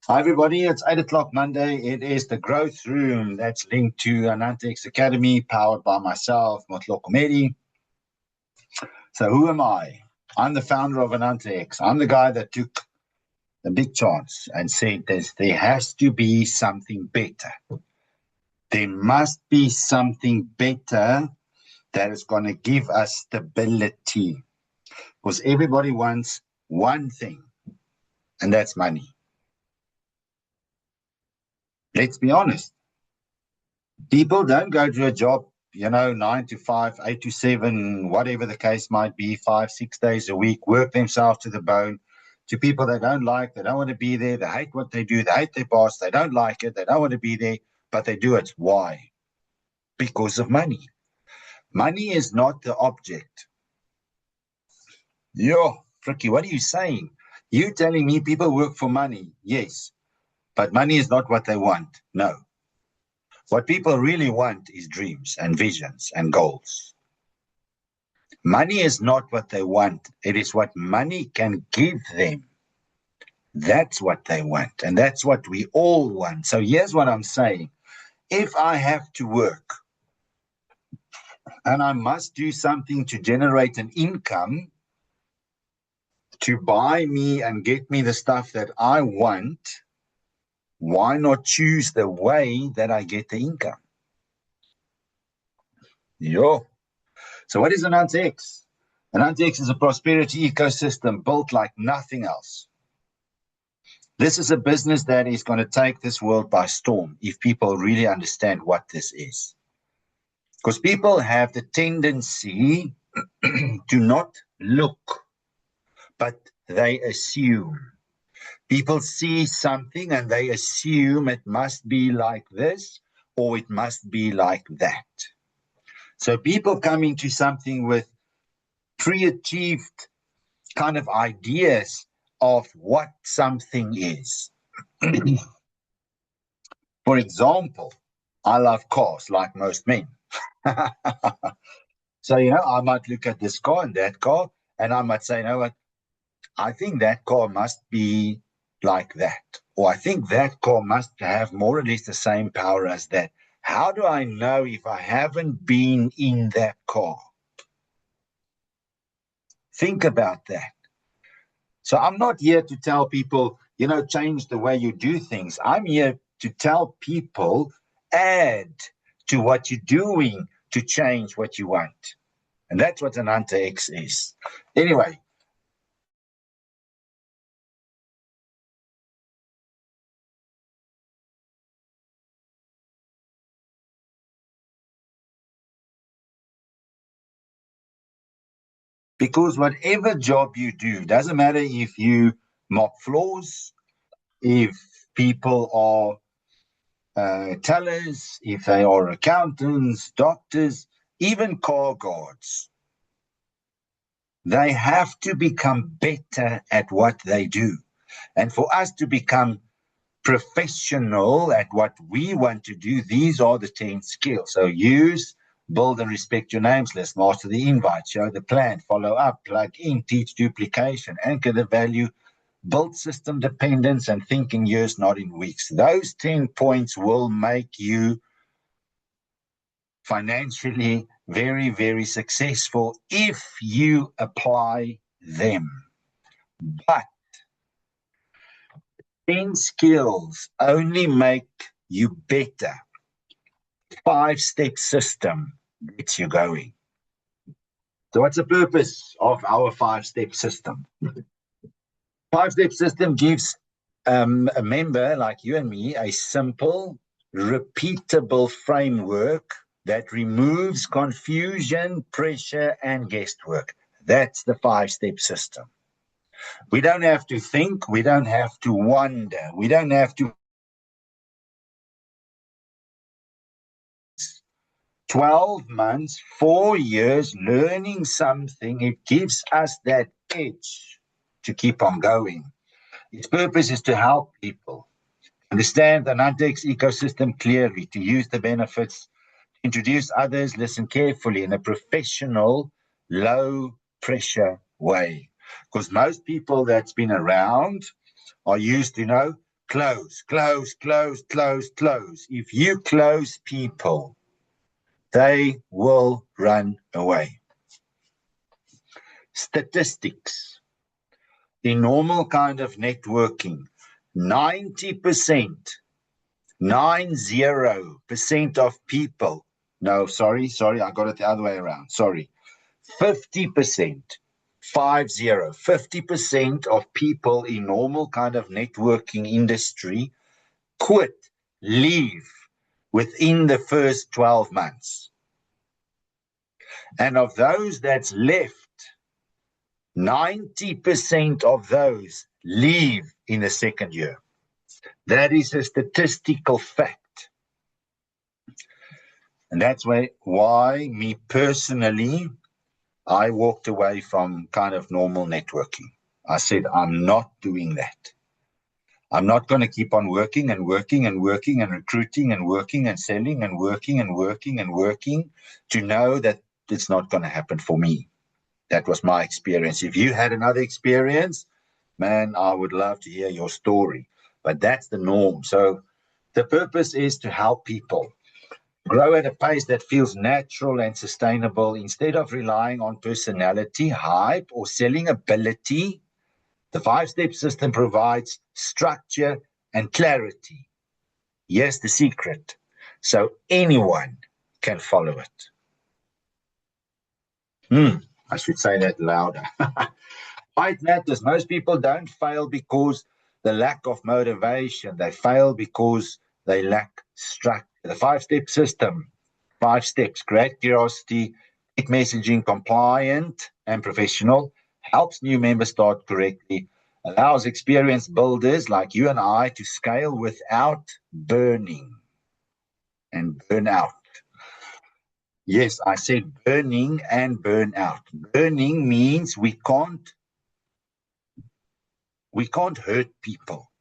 Hi, everybody. It's 8 o'clock Monday. It is the Growth Room that's linked to Anantex Academy, powered by myself, Motloko Medi. So, who am I? I'm the founder of Anantex. I'm the guy that took the big chance and said there has to be something better. There must be something better that is going to give us stability. Because everybody wants one thing, and that's money. Let's be honest. People don't go to a job, 9 to 5, 8 to 7, whatever the case might be, 5, 6 days a week, work themselves to the bone, to people they don't like, they don't want to be there, they hate what they do, they hate their boss, they don't like it, they don't want to be there, but they do it. Why? Because of money. Money is not the object. Yo, Fricky, what are you saying? You telling me people work for money? Yes. But money is not what they want. No. What people really want is dreams and visions and goals. Money is not what they want. It is what money can give them. That's what they want. And that's what we all want. So here's what I'm saying. If I have to work and I must do something to generate an income to buy me and get me the stuff that I want, why not choose the way that I get the income? Yo. So what is Anantex? Anantex is a prosperity ecosystem built like nothing else. This is a business that is going to take this world by storm if people really understand what this is. Because people have the tendency to not look, but they assume. People see something and they assume it must be like this or it must be like that. So people come into something with pre-achieved kind of ideas of what something is. For example, I love cars like most men. So, I might look at this car and that car, and I might say, what? I think that car must be like that. Or I think that car must have more or less the same power as that. How do I know if I haven't been in that car? Think about that. So I'm not here to tell people, change the way you do things. I'm here to tell people, add to what you're doing to change what you want. And that's what Anantex is. Anyway. Because whatever job you do, doesn't matter if you mop floors, if people are tellers, if they are accountants, doctors, even car guards, they have to become better at what they do. And for us to become professional at what we want to do, these are the 10 skills. So use, build and respect your names list, master the invite, show the plan, follow up, plug in, teach duplication, anchor the value, build system dependence, and think in years, not in weeks. Those 10 points will make you financially very, very successful if you apply them. But 10 skills only make you better. 5-step system gets you going. So what's the purpose of our 5-step system? 5-step system gives a member like you and me a simple, repeatable framework that removes confusion, pressure, and guesswork. That's the 5-step system. We don't have to think. We don't have to wonder. We don't have to 12 months, 4 years learning something. It gives us that edge to keep on going. Its purpose is to help people understand the Anantex ecosystem clearly, to use the benefits, introduce others, listen carefully in a professional, low pressure way. Because most people that's been around are used to know close, close, close, close, close. If you close people, they will run away. Statistics. In normal kind of networking, 90%, 90% of people, no, sorry, I got it the other way around, sorry, 50%, 50% of people in normal kind of networking industry quit, leave within the first 12 months. And of those that's left, 90% of those leave in the second year. That is a statistical fact. And that's why me personally, I walked away from kind of normal networking. I said, I'm not doing that. I'm not going to keep on working and working and working and recruiting and working and selling and working and working and working to know that it's not going to happen for me. That was my experience. If you had another experience, man, I would love to hear your story. But that's the norm. So the purpose is to help people grow at a pace that feels natural and sustainable instead of relying on personality, hype, or selling ability. The 5-step system provides structure and clarity. Here's the secret. So anyone can follow it. I should say that louder. Why it matters. Most people don't fail because the lack of motivation. They fail because they lack structure. The 5-step system, 5 steps: create curiosity, keep messaging compliant and professional, helps new members start correctly, allows experienced builders like you and I to scale without burning and burn out. Yes, I said burning and burn out. Burning means we can't hurt people.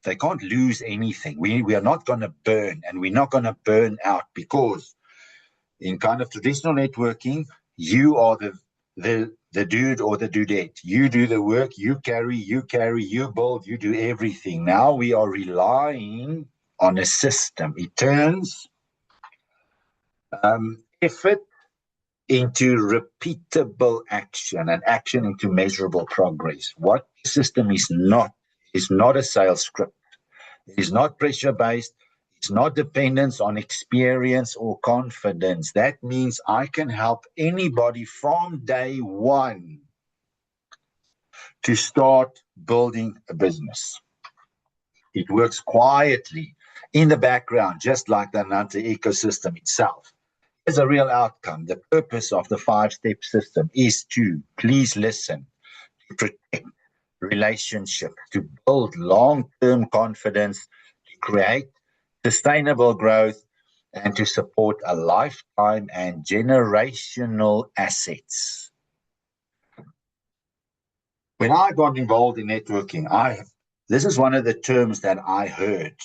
They can't lose anything. We are not going to burn, and we're not going to burn out, because in kind of traditional networking, you are the dude or the dudette. You do the work, you carry, you build, you do everything. Now we are relying on a system. It turns effort into repeatable action, and action into measurable progress. What the system is not a sales script. It is not pressure-based. It's not dependence on experience or confidence. That means I can help anybody from day one to start building a business. It works quietly in the background, just like the Ananta ecosystem itself. As a real outcome, the purpose of the 5-step system is to, please listen, to protect relationships, to build long-term confidence, to create sustainable growth, and to support a lifetime and generational assets. When I got involved in networking, this is one of the terms that I heard.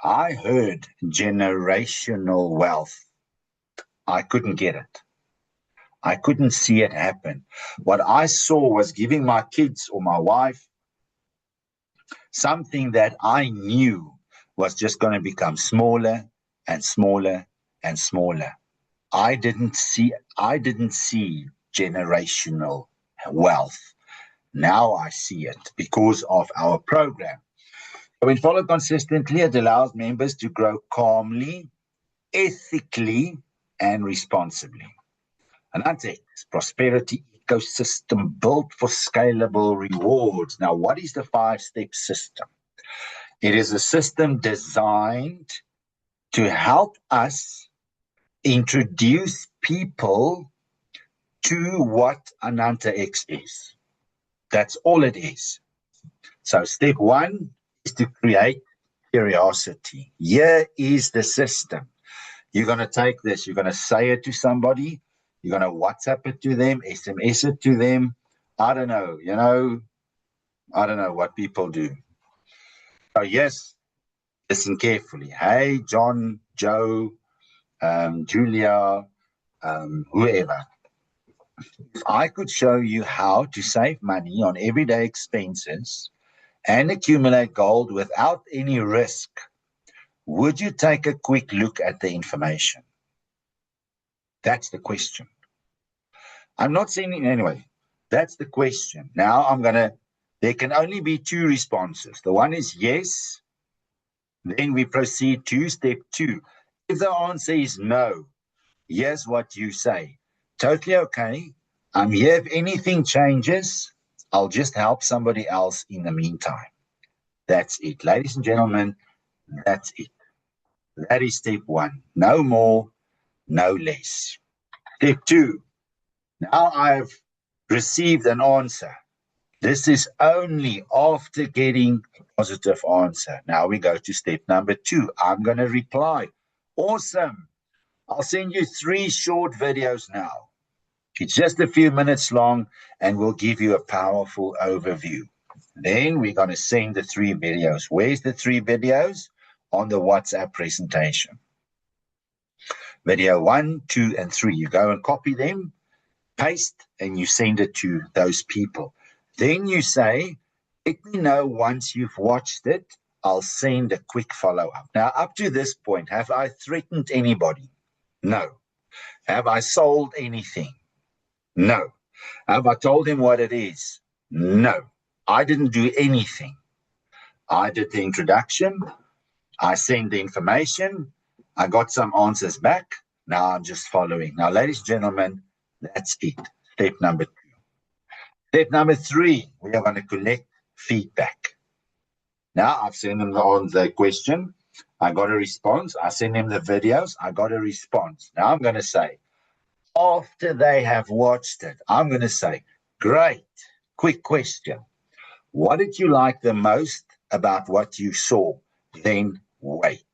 I heard generational wealth. I couldn't get it. I couldn't see it happen. What I saw was giving my kids or my wife something that I knew was just going to become smaller and smaller and smaller. I didn't see generational wealth. Now I see it because of our program. When followed consistently, it allows members to grow calmly, ethically, and responsibly. Ananta prosperity ecosystem built for scalable rewards. Now, what is the 5-step system? It is a system designed to help us introduce people to what Ananta X is. That's all it is. So step 1 is to create curiosity. Here is the system. You're going to take this, you're going to say it to somebody, you're going to WhatsApp it to them, SMS it to them. I don't know what people do. So yes, listen carefully. Hey, John, Joe, Julia, whoever. If I could show you how to save money on everyday expenses and accumulate gold without any risk, would you take a quick look at the information? That's the question. I'm not saying it anyway. That's the question. Now there can only be two responses. The one is yes. Then we proceed to step 2. If the answer is no, here's what you say. Totally okay. I'm here. If anything changes, I'll just help somebody else in the meantime. That's it. Ladies and gentlemen, that's it. That is step 1. No more, no less. Step 2. Now I've received an answer. This is only after getting a positive answer. Now we go to step number 2. I'm going to reply. Awesome. I'll send you 3 short videos now. It's just a few minutes long and we'll give you a powerful overview. Then we're going to send the 3 videos. Where's the 3 videos? On the WhatsApp presentation. Video 1, 2, and 3. You go and copy them, paste, and you send it to those people. Then you say, let me know once you've watched it. I'll send a quick follow-up. Now, up to this point, have I threatened anybody? No. Have I sold anything? No. Have I told him what it is? No. I didn't do anything. I did the introduction. I sent the information. I got some answers back. Now I'm just following. Now, ladies and gentlemen, that's it. Step number 2. Step number 3, we are going to collect feedback. Now, I've sent them on the question. I got a response. I sent them the videos. I got a response. Now, I'm going to say, after they have watched it, I'm going to say, great, quick question. What did you like the most about what you saw? Then wait.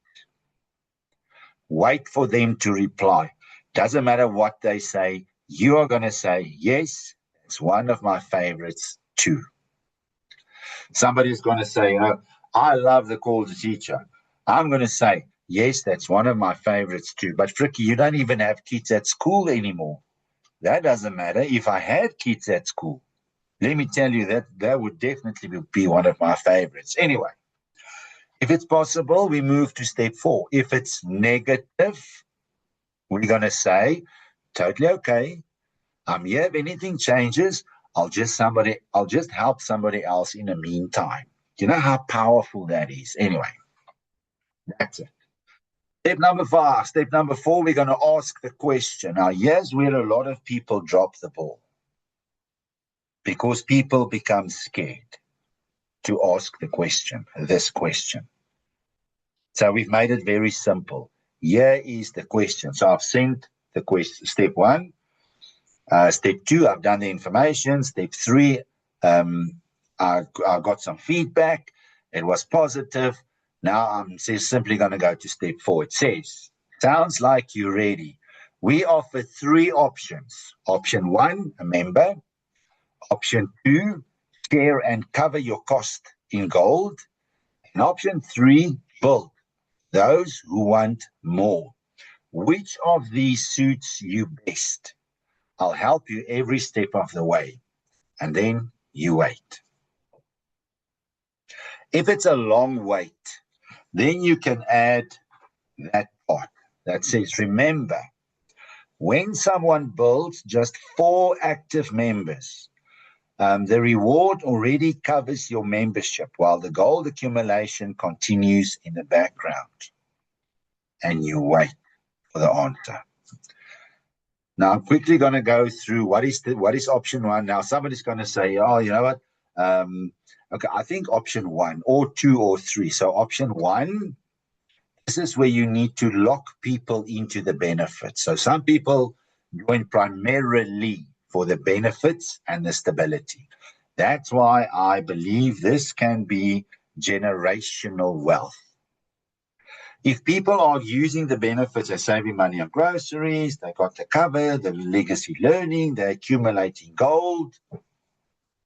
Wait for them to reply. Doesn't matter what they say. You are going to say, yes, it's one of my favorites too. Somebody's going to say, I love the Call to Teacher. I'm going to say, yes, that's one of my favorites too. But Frikkie, you don't even have kids at school anymore. That doesn't matter. If I had kids at school, let me tell you that would definitely be one of my favorites. Anyway, if it's possible, we move to step 4. If it's negative, we're going to say, totally okay. I'm here. If anything changes, I'll just help somebody else in the meantime. You know how powerful that is? Anyway, that's it. Step number 4, we're going to ask the question. Now, here's where a lot of people drop the ball because people become scared to ask this question. So we've made it very simple. Here is the question. So I've sent the question, step 1. Step 2, I've done the information. Step 3, I got some feedback. It was positive. Now I'm simply going to go to step 4. It says, sounds like you're ready. We offer 3 options. Option 1, a member. Option 2, share and cover your cost in gold. And option 3, build. Those who want more. Which of these suits you best? I'll help you every step of the way. And then you wait. If it's a long wait, then you can add that part that says, remember, when someone builds just 4 active members, the reward already covers your membership while the gold accumulation continues in the background. And you wait for the answer. Now, I'm quickly going to go through what is option 1. Now, somebody's going to say, oh, you know what? Okay, I think option 1 or 2 or 3. So option 1, this is where you need to lock people into the benefits. So some people join primarily for the benefits and the stability. That's why I believe this can be generational wealth. If people are using the benefits, they're saving money on groceries, they got the cover, the legacy learning, they're accumulating gold,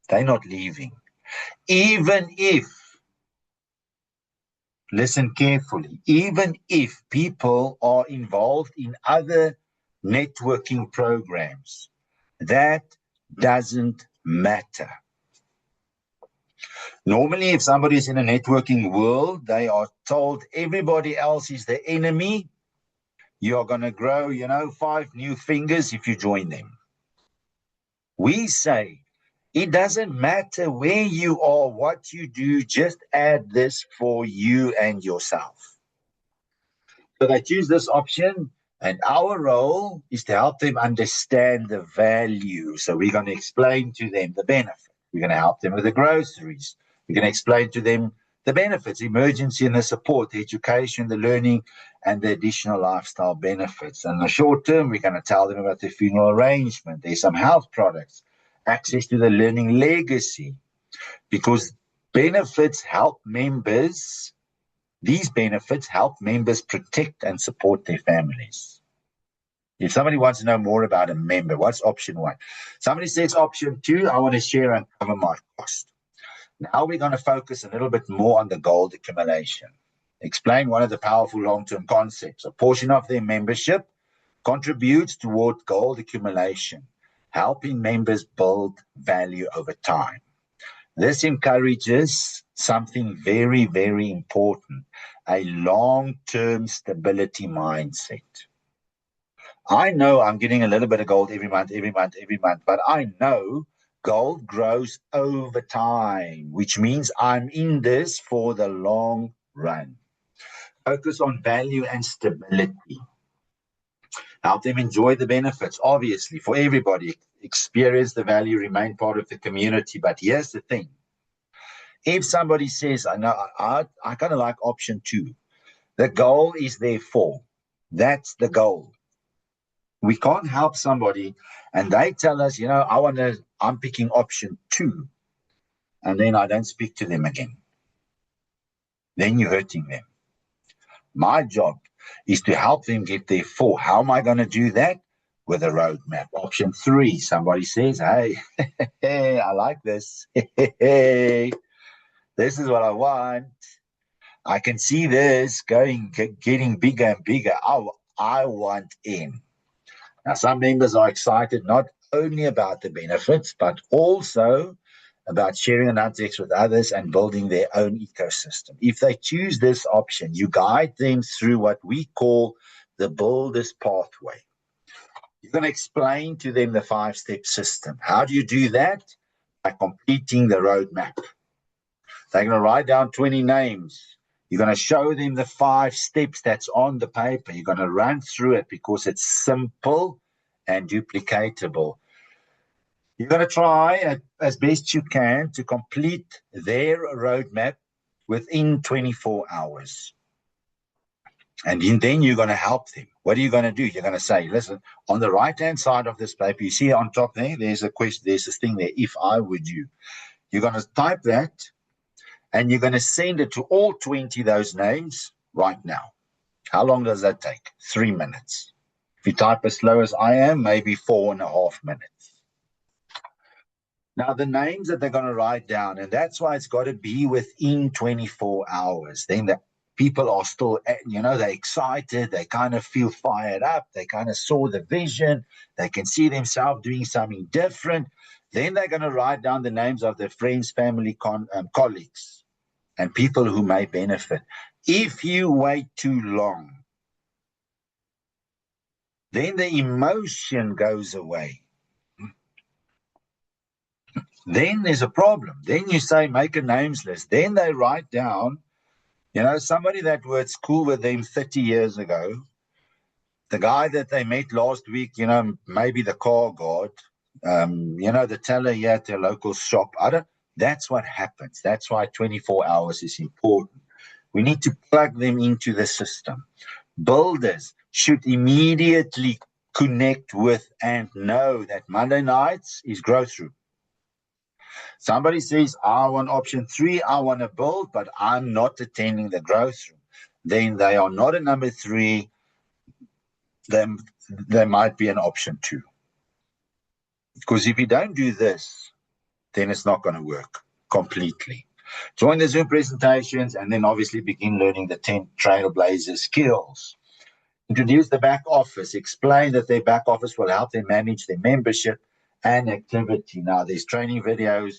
they're not leaving. Even if, listen carefully, even if people are involved in other networking programs, that doesn't matter. Normally, if somebody is in a networking world, they are told everybody else is the enemy. You're going to grow, 5 new fingers if you join them. We say, it doesn't matter where you are, what you do, just add this for you and yourself. So they choose this option, and our role is to help them understand the value. So we're going to explain to them the benefit. We're going to help them with the groceries. We're going to explain to them the benefits, emergency and the support, the education, the learning, and the additional lifestyle benefits. And in the short term, we're going to tell them about the funeral arrangement. There's some health products, access to the learning legacy, because benefits help members. These benefits help members protect and support their families. If somebody wants to know more about a member, what's option 1? Somebody says option 2, I want to share and cover my cost. Now we're going to focus a little bit more on the gold accumulation. Explain one of the powerful long-term concepts. A portion of their membership contributes toward gold accumulation, helping members build value over time. This encourages something very, very important, a long-term stability mindset. I know I'm getting a little bit of gold every month, but I know gold grows over time, which means I'm in this for the long run. Focus on value and stability. Help them enjoy the benefits, obviously, for everybody. Experience the value, remain part of the community. But here's the thing. If somebody says, I know, I kind of like option 2, the goal is therefore, that's the goal. We can't help somebody and they tell us, I'm picking option 2, and then I don't speak to them again. Then you're hurting them. My job is to help them get there 4. How am I going to do that? With a roadmap. Option 3, somebody says, hey, I like this. This is what I want. I can see this getting bigger and bigger. I want in. Now, some members are excited not only about the benefits, but also about sharing Anantex with others and building their own ecosystem. If they choose this option, you guide them through what we call the Builder's Pathway. You're going to explain to them the 5-step system. How do you do that? By completing the roadmap. They're going to write down 20 names. You're going to show them the 5 steps that's on the paper. You're going to run through it because it's simple and duplicatable. You're going to try as best you can to complete their roadmap within 24 hours. And then you're going to help them. What are you going to do? You're going to say, listen, on the right-hand side of this paper, you see on top there's a question, there's this thing there, if I would you. You're going to type that, and you're going to send it to all 20 of those names right now. How long does that take? 3 minutes. If you type as slow as I am, maybe 4.5 minutes. Now, the names that they're going to write down, and that's why it's got to be within 24 hours. Then the people are still, they're excited. They kind of feel fired up. They kind of saw the vision. They can see themselves doing something different. Then they're going to write down the names of their friends, family, colleagues, and people who may benefit. If you wait too long, then the emotion goes away. Then there's a problem. Then you say, make a names list. Then they write down, somebody that was cool with them 30 years ago, the guy that they met last week, maybe the car guard, the teller here at their local shop. That's what happens. That's why 24 hours is important. We need to plug them into the system. Builders should immediately connect with and know that Monday nights is growth room. Somebody says, I want option 3, I want to build, but I'm not attending the growth room. Then they are not a number 3. Then there might be an option 2. Because if you don't do this, then it's not going to work completely. Join the Zoom presentations and then obviously begin learning the 10 Trailblazer skills. Introduce the back office. Explain that their back office will help them manage their membership and activity. Now, there's training videos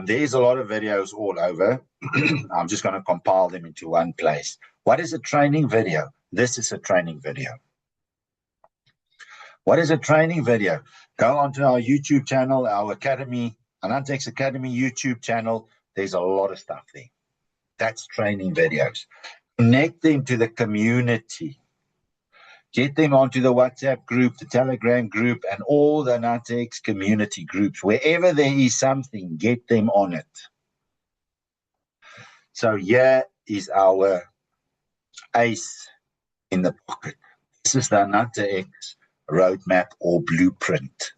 There's a lot of videos all over. I'm just going to compile them into one place. What is a training video? This is a training video. What is a training video? Go onto our YouTube channel, our Academy, Anantex Academy YouTube channel. There's a lot of stuff there. That's training videos. Connect them to the community. Get them onto the WhatsApp group, the Telegram group, and all the Anantex community groups. Wherever there is something, get them on it. So here is our ace in the pocket. This is the Anantex roadmap or blueprint.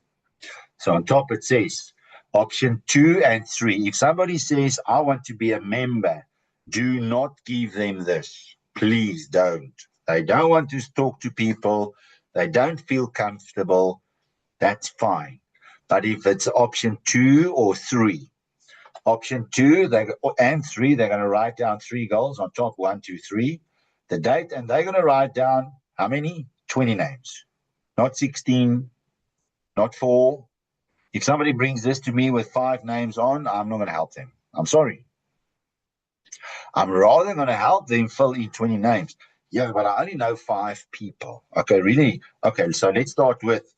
So on top it says option 2 and 3. If somebody says, I want to be a member, do not give them this. Please don't. They don't want to talk to people. They don't feel comfortable. That's fine. But if it's option 2 or 3, option 2 and 3, they're going to write down 3 goals on top, 1, 2, 3, the date, and they're going to write down how many? 20 names. Not 16, not 4. If somebody brings this to me with 5 names on, I'm not going to help them. I'm sorry. I'm rather going to help them fill in 20 names. Yeah, but I only know 5 people. Okay, really? Okay, so let's start with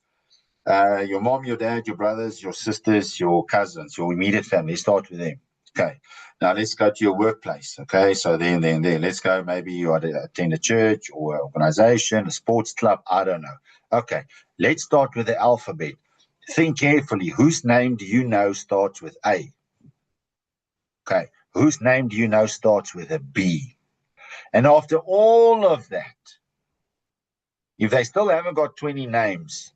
your mom, your dad, your brothers, your sisters, your cousins, your immediate family. Let's start with them. Okay, now let's go to your workplace. Okay, so then, let's go. Maybe you attend a church or an organization, a sports club. I don't know. Okay, let's start with the alphabet. Think carefully. Whose name do you know starts with A? Okay, whose name do you know starts with a B? And after all of that, if they still haven't got 20 names,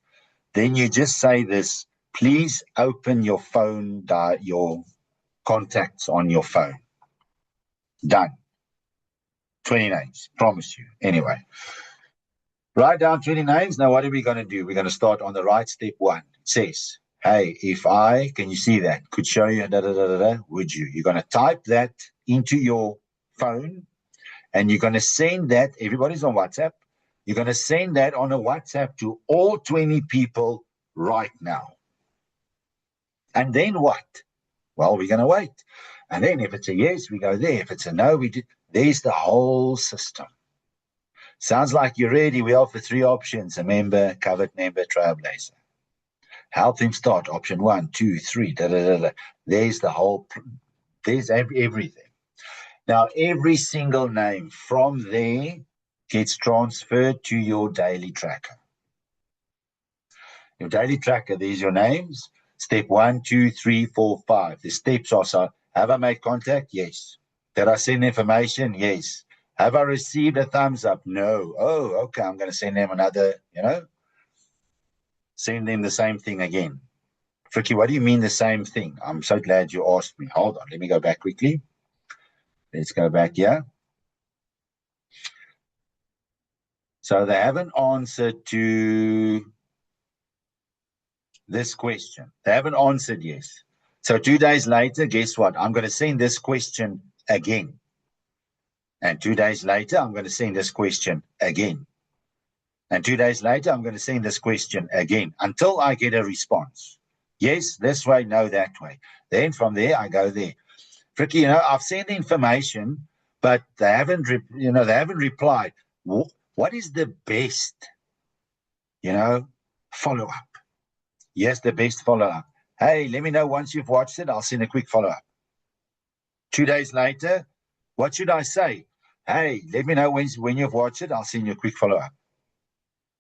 then you just say this: please open your phone, your contacts on your phone. Done. 20 names, promise you. Anyway, write down 20 names. Now, what are we going to do? We're going to start on the right. Step 1. It says, hey, if I, can you see that? Could show you, would you? You're going to type that into your phone, and you're going to send that. Everybody's on WhatsApp. You're going to send that on a WhatsApp to all 20 people right now. And then what? Well, we're going to wait. And then if it's a yes, we go there. If it's a no, we do. There's the whole system. Sounds like you're ready. We offer 3 options: a member, covered member, trailblazer. Help them start. Option 1, 2, 3. There's the whole, there's everything. Now, every single name from there gets transferred to your daily tracker. Your daily tracker, these are your names. Step 1, 2, 3, 4, 5. The steps are, so have I made contact? Yes. Did I send information? Yes. Have I received a thumbs up? No. Oh, okay. I'm going to send them another, send them the same thing again. Fricky, what do you mean the same thing? I'm so glad you asked me. Hold on. Let me go back quickly. Let's go back here. So they haven't answered to this question. They haven't answered yes. So 2 days later, guess what? I'm going to send this question again. And 2 days later, I'm going to send this question again. And 2 days later, I'm going to send this question again until I get a response. Yes, this way, no, that way. Then from there, I go there. Fricky, I've sent information, but they haven't replied. What is the best, follow-up? Yes, the best follow-up. Hey, let me know once you've watched it. I'll send a quick follow-up. 2 days later, what should I say? Hey, let me know when you've watched it. I'll send you a quick follow-up.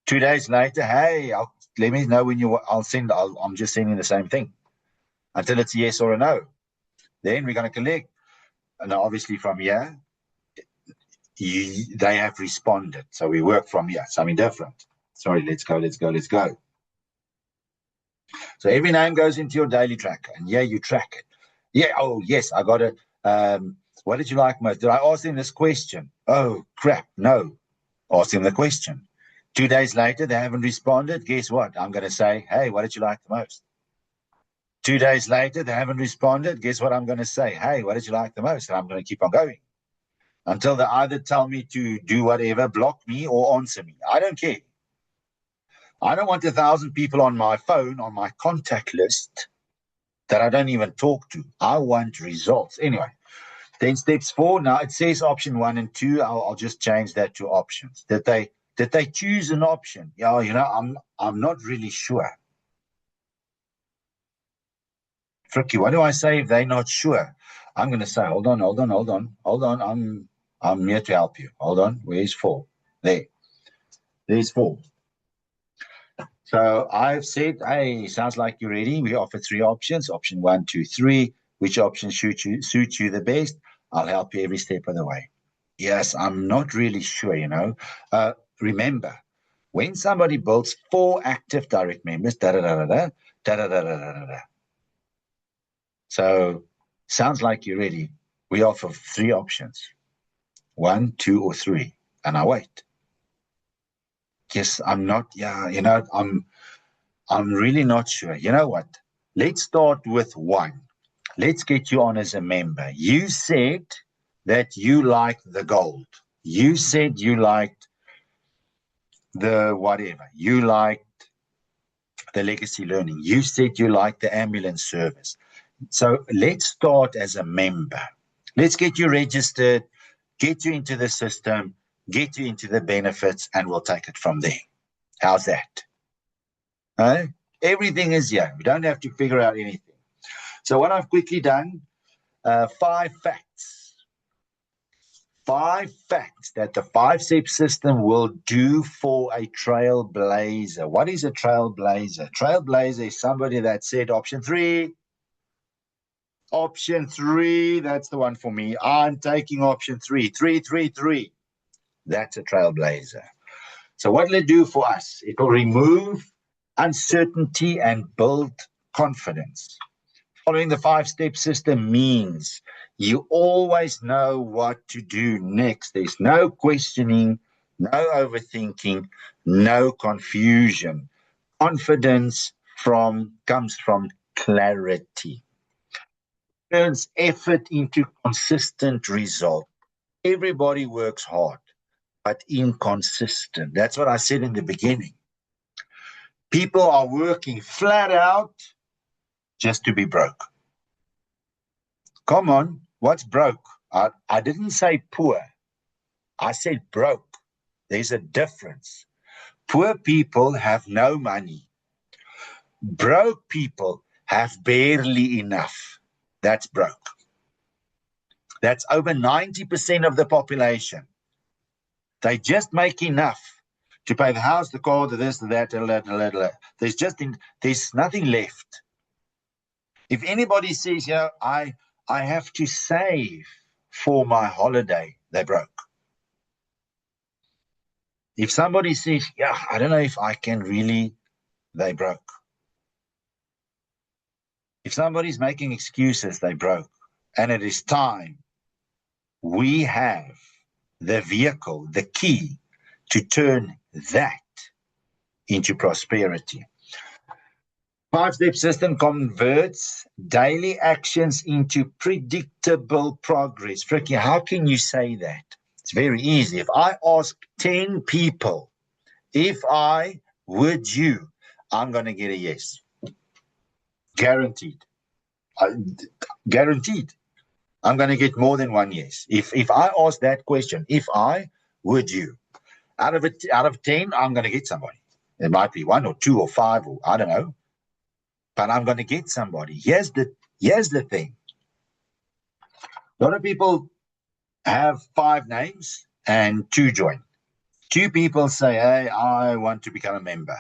2 days later, hey, let me know when I'm just sending the same thing until it's a yes or a no. Then we're going to collect. And obviously from here, they have responded. So we work from here, something different. Sorry, let's go. So every name goes into your daily tracker, and you track it. Yeah, oh, yes, I got it. What did you like most? Did I ask them this question? Oh, crap, no. Ask them the question. 2 days later, they haven't responded. Guess what? I'm going to say, hey, what did you like the most? 2 days later, they haven't responded. Guess what I'm going to say? Hey, what did you like the most? And I'm going to keep on going until they either tell me to do whatever, block me, or answer me. I don't care. I don't want 1,000 people on my phone, on my contact list, that I don't even talk to. I want results. Anyway, then steps 4. Now it says option 1 and 2. I'll just change that to options. Did they choose an option? Yeah, I'm not really sure. Tricky. What do I say if they're not sure? I'm going to say, hold on. I'm here to help you. Hold on. Where's 4? There's 4. So I've said, hey, sounds like you're ready. We offer 3 options. Option 1, 2, 3. Which option suits you the best? I'll help you every step of the way. Yes, I'm not really sure, Remember, when somebody builds 4 active direct members, da-da-da-da-da, da-da-da-da-da-da. So, sounds like you're ready. We offer 3 options. 1, 2, or 3. And I wait. Yes, I'm not, I'm really not sure. You know what? Let's start with 1. Let's get you on as a member. You said that you liked the gold. You said you liked the whatever. You liked the legacy learning. You said you liked the ambulance service. So let's start as a member. Let's get you registered, get you into the system, get you into the benefits, and we'll take it from there. How's that? Everything is here. We don't have to figure out anything. So what I've quickly done, 5 facts. 5 facts that the 5-step system will do for a trailblazer. What is a trailblazer? Trailblazer is somebody that said option 3. Option 3, that's the one for me. I'm taking option 3. 3, 3, 3. That's a trailblazer. So what will it do for us? It will remove uncertainty and build confidence. Following the 5-step system means you always know what to do next. There's no questioning, no overthinking, no confusion. Confidence comes from clarity. Turns effort into consistent result. Everybody works hard, but inconsistent. That's what I said in the beginning. People are working flat out just to be broke. Come on, what's broke? I didn't say poor. I said broke. There's a difference. Poor people have no money. Broke people have barely enough. That's broke. That's over 90% of the population. They just make enough to pay the house, the car, the this, the that, there's nothing left. If anybody says, I have to save for my holiday, they're broke. If somebody says, I don't know if I can really, they're broke. If somebody's making excuses, they're broke. And it is time we have the vehicle, the key to turn that into prosperity. 5-step system converts daily actions into predictable progress. Fricky, how can you say that? It's very easy. If I ask 10 people, would you, I'm going to get a yes. Guaranteed. Guaranteed. I'm going to get more than one yes. If I ask that question, would you, out of 10, I'm going to get somebody. It might be 1 or 2 or 5 or I don't know. But I'm going to get somebody. Here's the thing. A lot of people have 5 names and 2 join. 2 people say, hey, I want to become a member.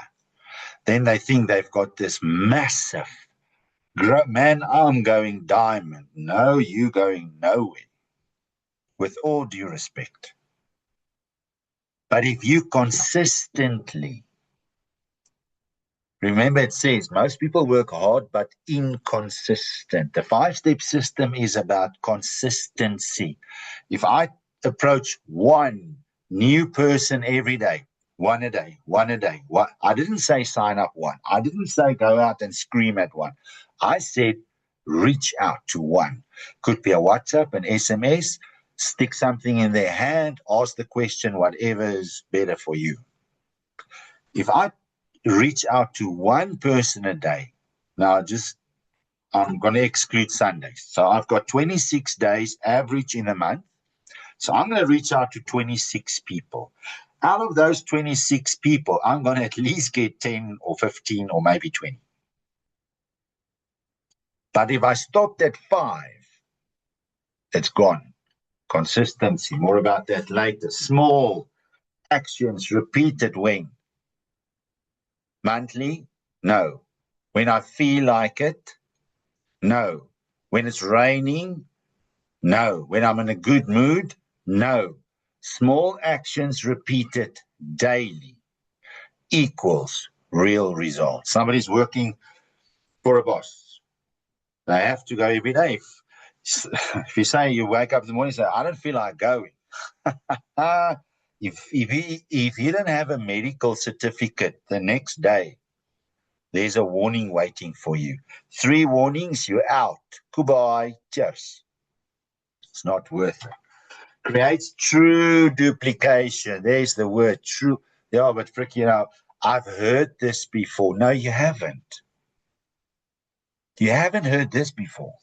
Then they think they've got this massive, man, I'm going diamond. No, you're going nowhere. With all due respect. But if you consistently, remember it says most people work hard but inconsistent. The 5-step system is about consistency. If I approach 1 new person every day, 1 a day, I didn't say sign up 1. I didn't say go out and scream at 1. I said reach out to 1. Could be a WhatsApp, an SMS, stick something in their hand, ask the question, whatever is better for you. If I reach out to 1 person a day, now just I'm going to exclude Sundays. So I've got 26 days average in a month. So I'm going to reach out to 26 people. Out of those 26 people, I'm going to at least get 10 or 15 or maybe 20. But if I stopped at 5, it's gone. Consistency, more about that later. Small actions repeated when? Monthly? No. When I feel like it? No. When it's raining? No. When I'm in a good mood? No. Small actions repeated daily equals real results. Somebody's working for a boss. They have to go every day. If you say you wake up in the morning and say, I don't feel like going. If you don't have a medical certificate the next day, there's a warning waiting for you. 3 warnings, you're out. Goodbye. Cheers. It's not worth it. Creates true duplication. There's the word true. Yeah, but freaking I've heard this before. No, you haven't. You haven't heard this before.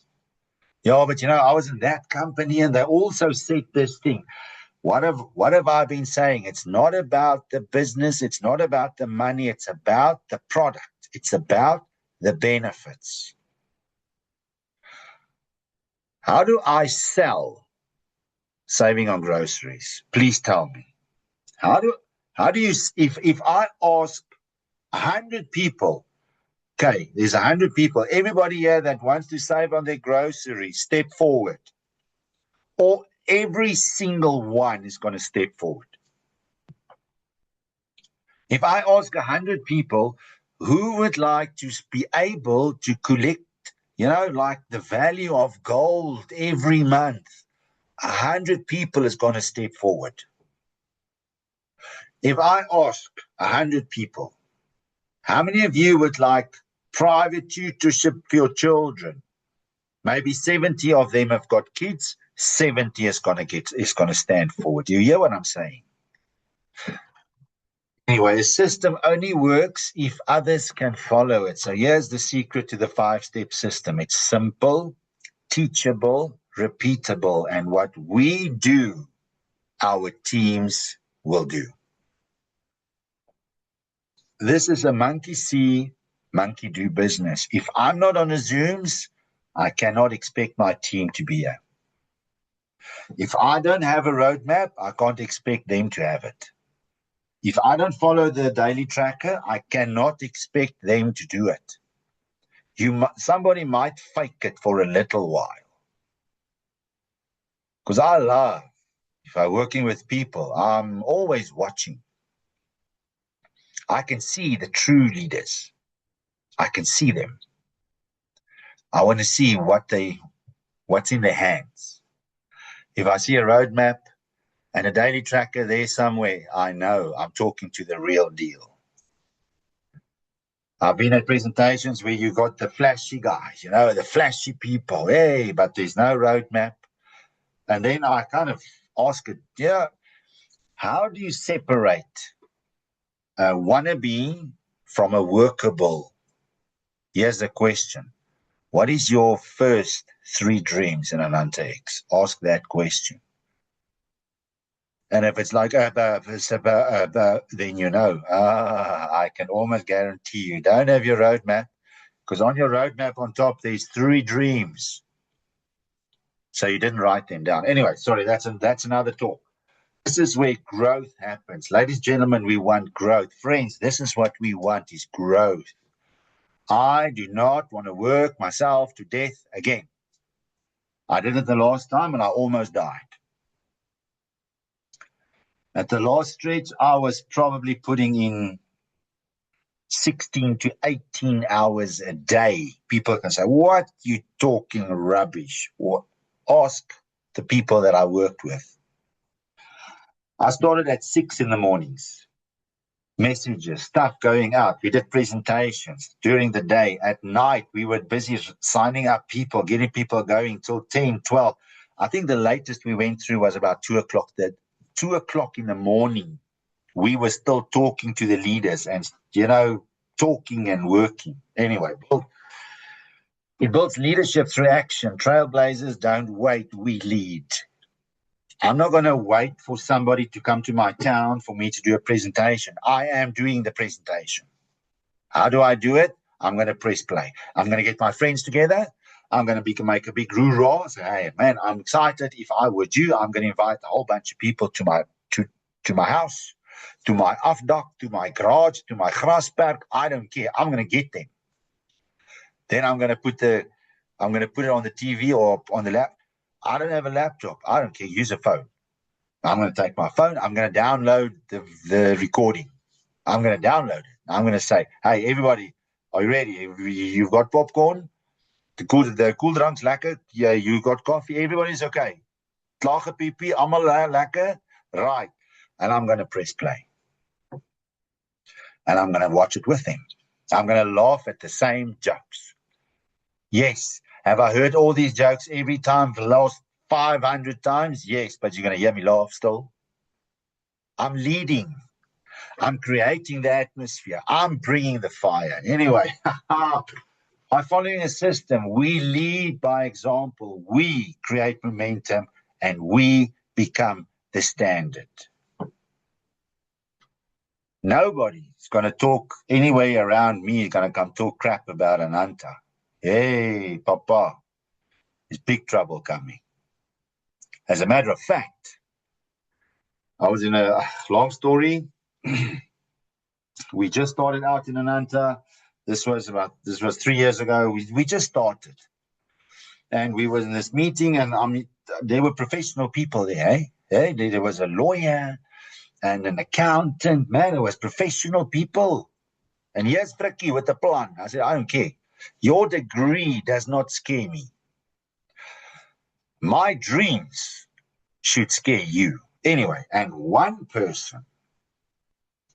Yeah, but I was in that company and they also said this thing. What have I been saying? It's not about the business. It's not about the money. It's about the product. It's about the benefits. How do I sell saving on groceries? Please tell me. How do you, if I ask 100 people, okay, there's 100 people, everybody here that wants to save on their groceries, step forward. Or every single one is going to step forward. If I ask 100 people who would like to be able to collect, like the value of gold every month, 100 people is going to step forward. If I ask 100 people, how many of you would like private tutorship for your children? Maybe 70 of them have got kids. 70 is going to stand forward. You hear what I'm saying? Anyway, a system only works if others can follow it. So here's the secret to the 5-step system. It's simple, teachable, repeatable, and what we do, our teams will do. This is a monkey see, monkey do business. If I'm not on the Zooms, I cannot expect my team to be here. If I don't have a roadmap, I can't expect them to have it. If I don't follow the daily tracker, I cannot expect them to do it. Somebody might fake it for a little while. Because I love, if I'm working with people, I'm always watching. I can see the true leaders. I can see them. I want to see what's in their hands. If I see a roadmap and a daily tracker there somewhere, I know I'm talking to the real deal. I've been at presentations where you got the flashy guys, the flashy people. Hey, but there's no roadmap. And then I kind of ask it, how do you separate a wannabe from a workable? Here's the question. What is your first 3 dreams in Ananta X? Ask that question. And if it's like, then I can almost guarantee you don't have your roadmap, because on your roadmap on top, there's 3 dreams. So you didn't write them down. Anyway, sorry, that's another talk. This is where growth happens. Ladies and gentlemen, we want growth. Friends, this is what we want, is growth. I do not want to work myself to death again. I did it the last time and I almost died. At the last stretch, I was probably putting in 16 to 18 hours a day. People can say, what? You talking rubbish? Or ask the people that I worked with. I started at 6 in the mornings. Messages, stuff going out. We did presentations during the day. At night, we were busy signing up people, getting people going till 10, 12. I think the latest we went through was about 2 o'clock. 2 o'clock in the morning, we were still talking to the leaders and, talking and working. Anyway, It builds leadership through action. Trailblazers don't wait, we lead. I'm not going to wait for somebody to come to my town for me to do a presentation. I am doing the presentation. How do I do it? I'm going to press play. I'm going to get my friends together. I'm going to make a big roar. Say, hey, man, I'm excited. If I were you, I'm going to invite a whole bunch of people to my house, to my afdak, to my garage, to my grasperk. I don't care. I'm going to get them. Then I'm going to put it on the TV or on the laptop. I don't have a laptop. I don't care. Use a phone. I'm going to take my phone. I'm going to download the recording. I'm going to download it. I'm going to say, hey, everybody, are you ready? You've got popcorn? The cool dranks lekker. Yeah, you got coffee. Everybody's okay. Klaar pipi, allemaal lekker. Right. And I'm going to press play. And I'm going to watch it with them. I'm going to laugh at the same jokes. Yes. Have I heard all these jokes every time for the last 500 times? Yes, but you're going to hear me laugh still. I'm leading. I'm creating the atmosphere. I'm bringing the fire. Anyway, by following a system, we lead by example. We create momentum and we become the standard. Nobody's going to talk anyway around me, going to come talk crap about Ananta. Hey, Papa, there's big trouble coming. As a matter of fact, I was in a long story. We just started out in Ananta. This was 3 years ago. We just started. And we were in this meeting, and there were professional people there. There was a lawyer and an accountant. Man, it was professional people. And here's Frikkie with the plan. I said, I don't care. Your degree does not scare me. My dreams should scare you. Anyway, and one person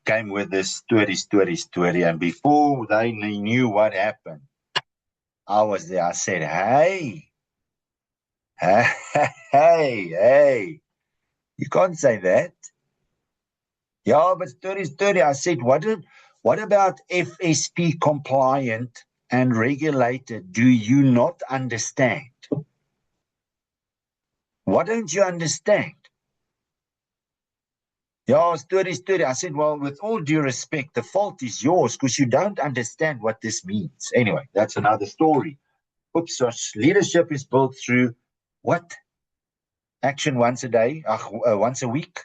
came with this story. And before they knew what happened, I was there. I said, hey, you can't say that. Yeah, but story. I said, what about FSP compliant and regulated? Do you not understand? What don't you understand? Yeah, story. I said, well, with all due respect, the fault is yours because you don't understand what this means. Anyway, that's another story. Oops, so leadership is built through what? Action once a day? Once a week?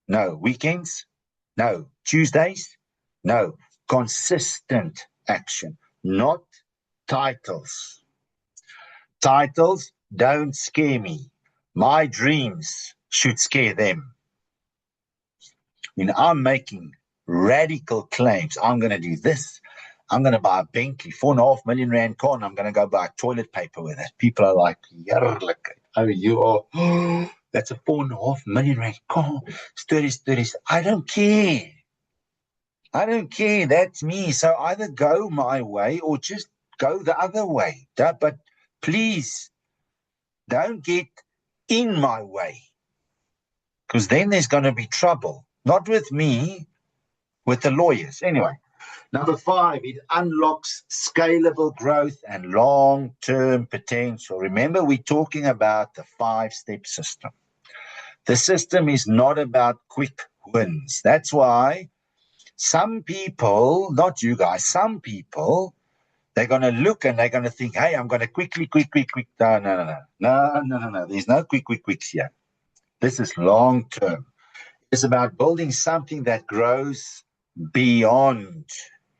No. Weekends? No. Tuesdays? No. Consistent action, not titles. Titles don't scare me. My dreams should scare them. I'm making radical claims. I'm going to do this. I'm going to buy a Bentley, 4.5 million rand car, and I'm going to go buy toilet paper with it. People are like, oh, you are, that's a 4.5 million rand car. Stories. I don't care. That's me. So either go my way or just go the other way. But please don't get in my way, because then there's going to be trouble. Not with me, with the lawyers. Anyway, number 5, it unlocks scalable growth and long-term potential. Remember, we're talking about the 5-step system. The system is not about quick wins. That's why some people, not you guys, some people, they're going to look and they're going to think, hey, I'm going to quick. No. There's no quick here. This is long-term. It's about building something that grows beyond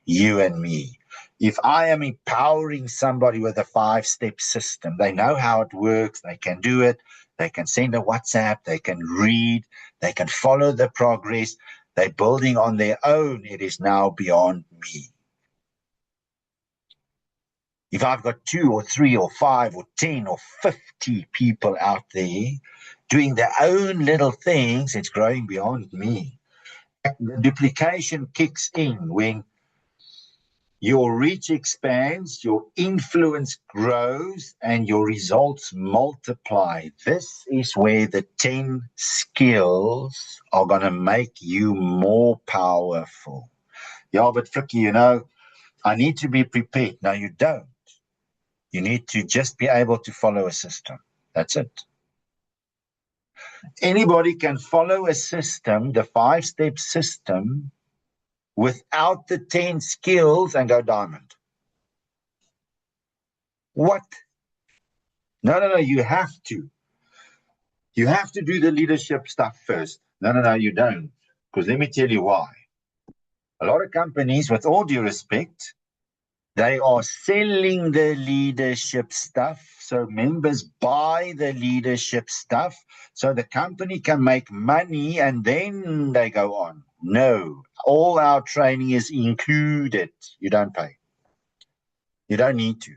you and me. If I am empowering somebody with a 5-step system, they know how it works, they can do it, they can send a WhatsApp, they can read, they can follow the progress, they're building on their own. It is now beyond me. If I've got 2 or 3 or 5 or 10 or 50 people out there doing their own little things, it's growing beyond me. The duplication kicks in when your reach expands, your influence grows, and your results multiply. This is where the 10 skills are going to make you more powerful. Yeah, but Frikkie, I need to be prepared. No, you don't. You need to just be able to follow a system. That's it. Anybody can follow a system, the 5-step system, without the 10 skills and go diamond. What? No, you have to. You have to do the leadership stuff first. No, you don't. Because let me tell you why. A lot of companies, with all due respect, they are selling the leadership stuff. So members buy the leadership stuff so the company can make money and then they go on. No, all our training is included. You don't pay. You don't need to.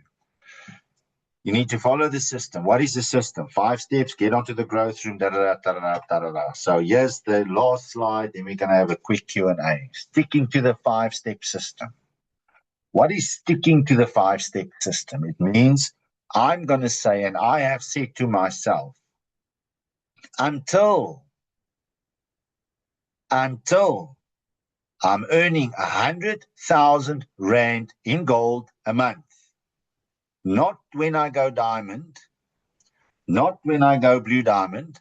You need to follow the system. What is the system? 5 steps, get onto the growth room, da-da-da. So here's the last slide, then we're going to have a quick Q&A. Sticking to the 5-step system. What is sticking to the 5-step system? It means I'm going to say, and I have said to myself, until I'm earning 100,000 Rand in gold a month, not when I go diamond, not when I go blue diamond,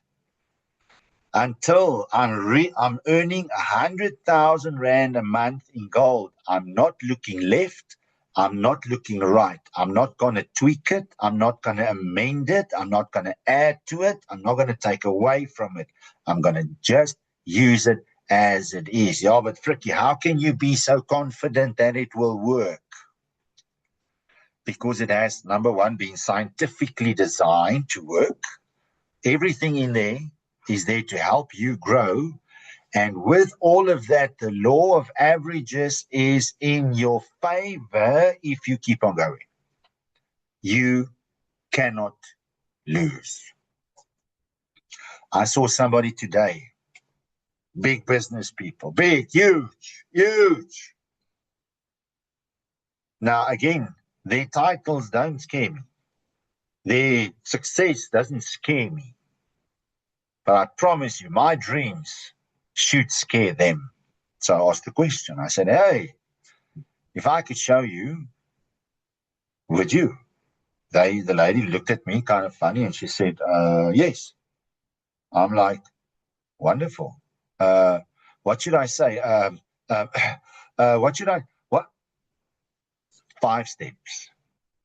until I'm earning 100,000 Rand a month in gold. I'm not looking left. I'm not looking right. I'm not going to tweak it. I'm not going to amend it. I'm not going to add to it. I'm not going to take away from it. I'm going to just use it as it is. Yeah, but Frikkie, how can you be so confident that it will work? Because it has, number one, been scientifically designed to work. Everything in there is there to help you grow. And with all of that, the law of averages is in your favor if you keep on going. You cannot lose. I saw somebody today, big business people, big, huge. Now, again, their titles don't scare me. Their success doesn't scare me. But I promise you, my dreams should scare them. So I asked the question. I said, hey, if I could show you, would you? The lady looked at me kind of funny and she said, yes. I'm like, wonderful. What should I say? What? 5 steps.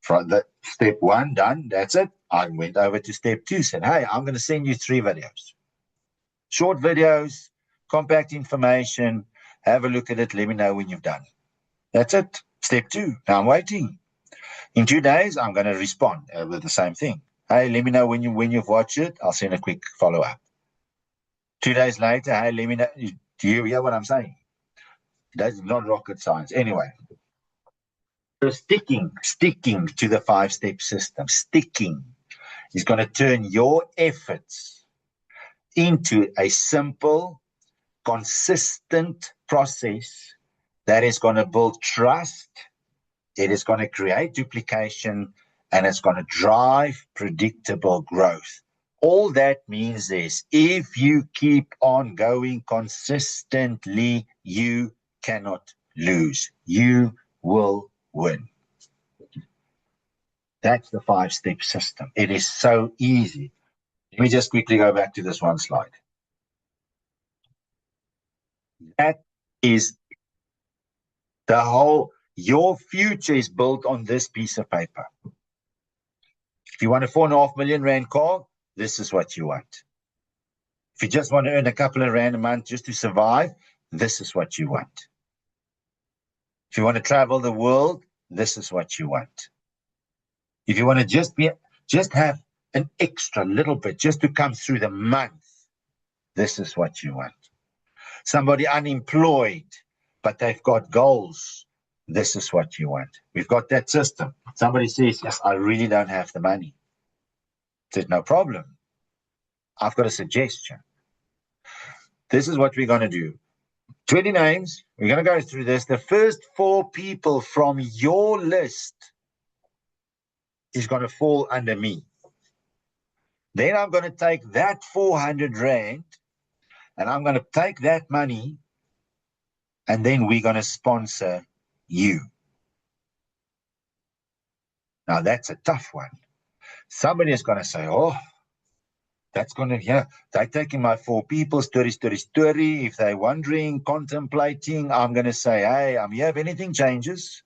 From the step 1 done, that's it. I went over to step 2, said, hey, I'm going to send you 3 videos. Short videos, compact information. Have a look at it. Let me know when you've done. That's it. Step 2. Now I'm waiting. In 2 days, I'm going to respond with the same thing. Hey, let me know when you've watched it. I'll send a quick follow-up. 2 days later, hey, let me know. Do you hear what I'm saying? That's not rocket science. Anyway, so sticking to the 5-step system, sticking is going to turn your efforts into a simple, consistent process that is going to build trust. It is going to create duplication, and it's going to drive predictable growth. All that means is if you keep on going consistently, you cannot lose. You will win. That's the 5-step system. It is so easy. Let me just quickly go back to this one slide. That is the whole, your future is built on this piece of paper. If you want a 4.5 million Rand car, this is what you want. If you just want to earn a couple of Rand a month just to survive, this is what you want. If you want to travel the world, this is what you want. If you want to just have an extra little bit just to come through the month, this is what you want. Somebody unemployed, but they've got goals, this is what you want. We've got that system. Somebody says, yes, I really don't have the money. I said, no problem. I've got a suggestion. This is what we're going to do. 20 names. We're going to go through this. The first 4 people from your list is going to fall under me. Then I'm going to take that 400 Rand and I'm going to take that money and then we're going to sponsor you. Now, that's a tough one. Somebody is going to say, oh, that's going to, yeah, they're taking my 4 people, story. If they're wondering, contemplating, I'm going to say, hey, I'm here if anything changes.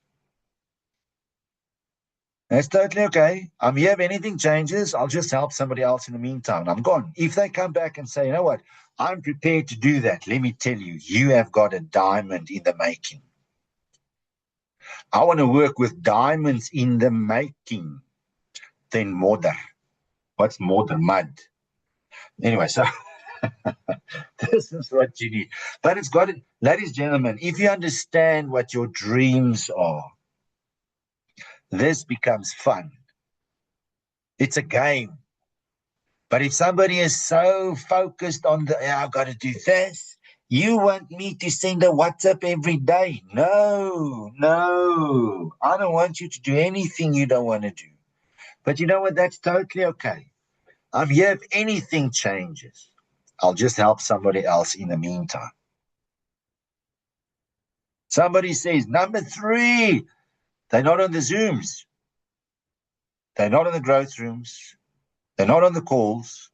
That's totally okay. I'm here if anything changes. I'll just help somebody else in the meantime. I'm gone. If they come back and say, you know what, I'm prepared to do that, let me tell you, you have got a diamond in the making. I want to work with diamonds in the making. Then modder. What's modder? Mud. Anyway, so this is what you need. But it's got to, ladies and gentlemen, if you understand what your dreams are, this becomes fun. It's a game. But if somebody is so focused on the, I've got to do this, you want me to send a WhatsApp every day? No. I don't want you to do anything you don't want to do. But you know what? That's totally okay. I'm here if anything changes. I'll just help somebody else in the meantime. Somebody says, number 3, they're not on the Zooms. They're not in the growth rooms. They're not on the calls.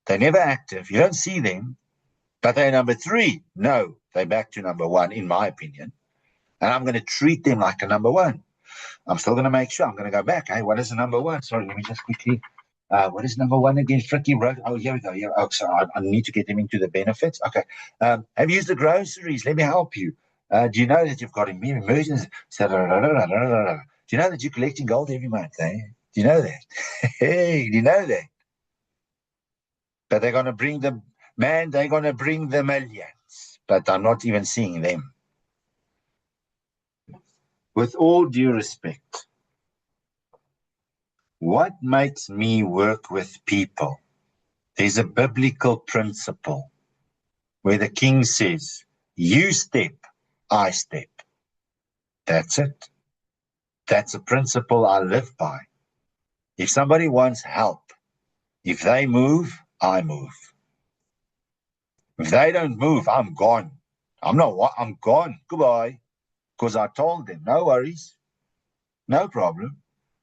They're never active. You don't see them. But they're number 3. No, they're back to number 1, in my opinion. And I'm going to treat them like a number 1. I'm still going to make sure. I'm going to go back. Hey, what is the number 1? Sorry, let me just quickly. What is number 1 again? Fricky Road. Oh, here we go. Yeah. Oh, sorry. I need to get them into the benefits. Okay. Have you used the groceries? Let me help you. Do you know that you've got emergency? Do you know that you're collecting gold every month? Eh? Do you know that? Hey, do you know that? But they're going to bring the millions. But I'm not even seeing them. With all due respect, what makes me work with people? There's a biblical principle where the king says, you step, I step. That's it. That's a principle I live by. If somebody wants help, if they move, I move. If they don't move, I'm gone. I'm gone. Goodbye. Because I told them, no worries. No problem.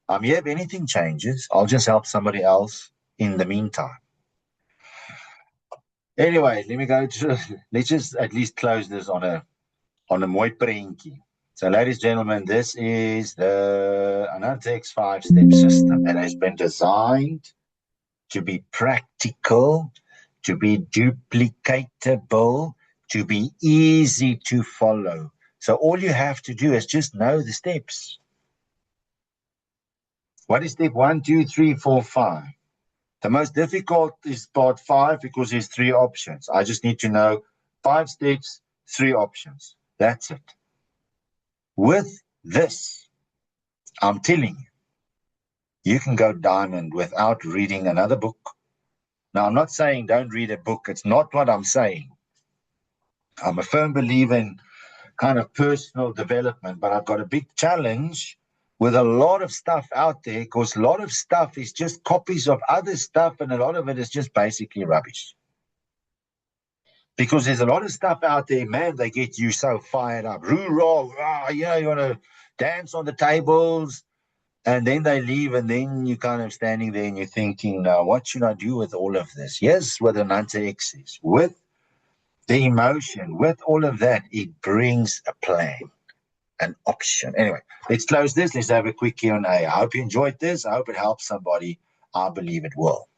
I'm here if anything changes. I'll just help somebody else in the meantime. Anyway, let's just at least close this on a mooi prentjie. So, ladies and gentlemen, this is the Anantex 5-step system that has been designed to be practical, to be duplicatable, to be easy to follow. So all you have to do is just know the steps. What is step 1, 2, 3, 4, 5? The most difficult is part 5 because there's 3 options. I just need to know 5 steps, 3 options. That's it. With this, I'm telling you, you can go diamond without reading another book. Now, I'm not saying don't read a book. It's not what I'm saying. I'm a firm believer in kind of personal development, but I've got a big challenge with a lot of stuff out there because a lot of stuff is just copies of other stuff and a lot of it is just basically rubbish. Because there's a lot of stuff out there, man, they get you so fired up. Roo-rah, you want to dance on the tables, and then they leave, and then you're kind of standing there and you're thinking, now, what should I do with all of this? Yes, with an anti-X, with the emotion, with all of that, it brings a plan, an option. Anyway, let's close this. Let's have a quick Q&A. I hope you enjoyed this. I hope it helps somebody. I believe it will.